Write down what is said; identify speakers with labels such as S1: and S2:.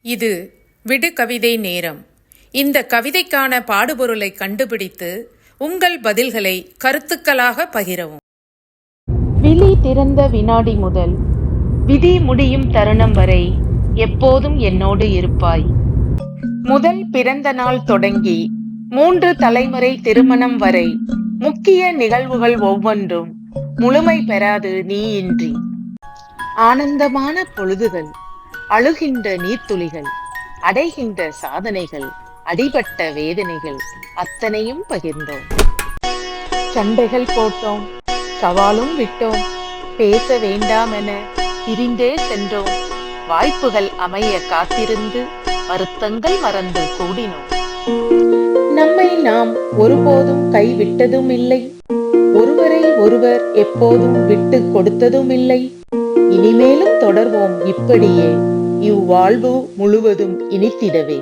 S1: இது விடு கவிதை நேரம். இந்த கவிதைக்கான பாடுபொருளை கண்டுபிடித்து உங்கள் பதில்களை கருத்துக்களாக பகிரவும்.
S2: விழி திறந்த வினாடி முதல் விதி முடியும் தருணம் வரை எப்போதும் என்னோடு இருப்பாய். முதல் பிறந்த நாள் தொடங்கி 3 தலைமுறை திருமணம் வரை முக்கிய நிகழ்வுகள் ஒவ்வொன்றும் முழுமை பெறாது நீ இன்றி. ஆனந்தமான பொழுதுகள், அழுகின்ற நீர்த்துளிகள், அடைகின்ற சாதனைகள், அடிபட்ட வேதனைகள் அத்தனையும் பகிர்ந்தோம். சண்டைகள் போட்டோம், சவாலும் விட்டோம், பேச வேண்டாம் என பிரிந்தே சென்றோம். வாய்ப்புகள் அமைய காத்திருந்து வருத்தங்கள் மறந்து கூடினோம். நம்மை நாம் ஒருபோதும் கைவிட்டதும் இல்லை, ஒருவரை ஒருவர் எப்போதும் விட்டு கொடுத்ததும் இல்லை. இனிமேலும் தொடர்வோம் இப்படியே, இவ்வாழ்வு முழுவதும் இனித்திடவே.